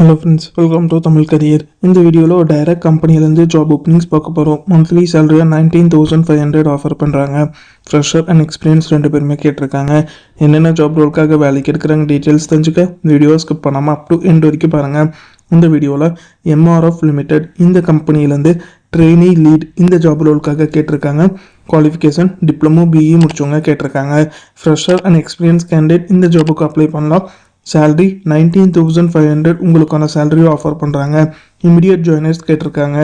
Hello friends, welcome to Tamil career. இந்த வீடியோவில் direct கம்பெனிலேருந்து ஜாப் ஓப்பனிங்ஸ் பார்க்க போகிறோம். மந்த்லி சேலரியாக 19,500 ஆஃபர் பண்ணுறாங்க. ஃப்ரெஷர் அண்ட் எக்ஸ்பீரியன்ஸ் ரெண்டு பேருமே கேட்டிருக்காங்க. என்னென்ன ஜாப் ரோலுக்காக வேலைக்கு எடுக்கிறாங்க டீட்டெயில்ஸ் தெரிஞ்சுக்க வீடியோ ஸ்கிப் பண்ணாமல் அப் டு எண்ட் வரைக்கும் பாருங்கள். இந்த வீடியோவில் எம்ஆர்எஃப் லிமிடெட் இந்த கம்பெனிலேருந்து ட்ரெயினி லீட் இந்த ஜாப் ரோலுக்காக கேட்டிருக்காங்க. குவாலிஃபிகேஷன் டிப்ளமோ பிஇ முடிச்சவங்க கேட்டிருக்காங்க. ஃப்ரெஷர் அண்ட் எக்ஸ்பீரியன்ஸ் கேண்டிடேட் இந்த ஜாபுக்கு அப்ளை பண்ணலாம். சேலரி 19,500 உங்களுக்கான சேலரியும் ஆஃபர் பண்ணுறாங்க. இமிடியட் ஜாயினர்ஸ் கேட்டிருக்காங்க.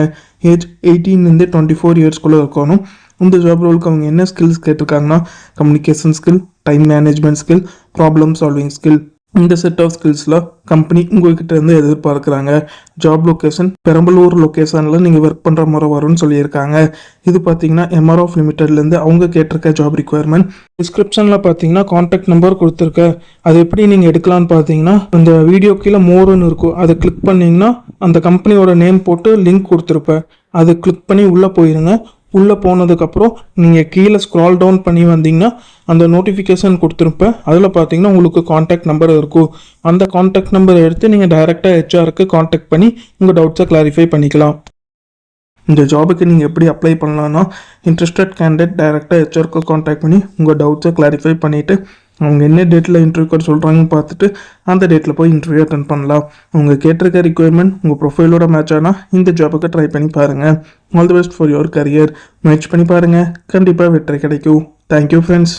ஏஜ் 18 24 இயர்ஸ்குள்ளே இருக்கணும். இந்த ஜாப் ரோலுக்கு அவங்க என்ன ஸ்கில்ஸ் கேட்டிருக்காங்கன்னா communication skill, time management skill, problem solving skill. இந்த செட் ஆஃப் ஸ்கில்ஸில் கம்பெனி உங்கள்கிட்ட இருந்து எதிர்பார்க்குறாங்க. ஜாப் லொக்கேஷன் பெரம்பலூர் லொக்கேஷனில் நீங்கள் ஒர்க் பண்ணுற முறை வரும்னு சொல்லியிருக்காங்க. இது பார்த்தீங்கன்னா எம்ஆர்எஃப் லிமிடெட்லேருந்து அவங்க கேட்டிருக்க ஜாப் ரிக்குவயர்மெண்ட். டிஸ்கிரிப்ஷனில் பார்த்தீங்கன்னா கான்டாக்ட் நம்பர் கொடுத்துருக்கேன். அது எப்படி நீங்கள் எடுக்கலான்னு பார்த்தீங்கன்னா அந்த வீடியோ கீழே மோர்னு இருக்கும், அதை கிளிக் பண்ணிங்கன்னா அந்த கம்பெனியோட நேம் போட்டு லிங்க் கொடுத்துருப்பேன். அதை கிளிக் பண்ணி உள்ளே போயிருங்க. உள்ளே போனதுக்கப்புறம் நீங்கள் கீழே ஸ்க்ரால் டவுன் பண்ணி வந்தீங்கன்னா அந்த நோட்டிஃபிகேஷன் கொடுத்துருப்பேன். அதில் பார்த்தீங்கன்னா உங்களுக்கு காண்டாக்ட் நம்பர் இருக்கும். அந்த காண்டாக்ட் நம்பரை எடுத்து நீங்கள் டைரெக்டாக ஹெச்ஆருக்கு காண்டாக்ட் பண்ணி உங்கள் டவுட்ஸை கிளாரிஃபை பண்ணிக்கலாம். இந்த ஜாபுக்கு நீங்கள் எப்படி அப்ளை பண்ணலான்னா இன்ட்ரெஸ்டட் கேண்டிடேட் டைரெக்டாக ஹெச்ஆருக்கு காண்டாக்ட் பண்ணி உங்கள் டவுட்ஸை கிளாரிஃபை பண்ணிவிட்டு அவங்க என்ன டேட்டில் இன்டர்வியூ சொல்கிறாங்கன்னு பார்த்துட்டு அந்த டேட்டில் போய் இன்டர்வியூ அட்டன் பண்ணலாம். அவங்க கேட்டிருக்க ரிக்குவயர்மெண்ட் உங்கள் ப்ரொஃபைலோட மேட்ச் ஆனால் இந்த ஜாபுக்கு ட்ரை பண்ணி பாருங்கள். All the best for your career. முயற்சி பண்ணி பாருங்கள், கண்டிப்பாக வெற்றி கிடைக்கும். Thank you friends.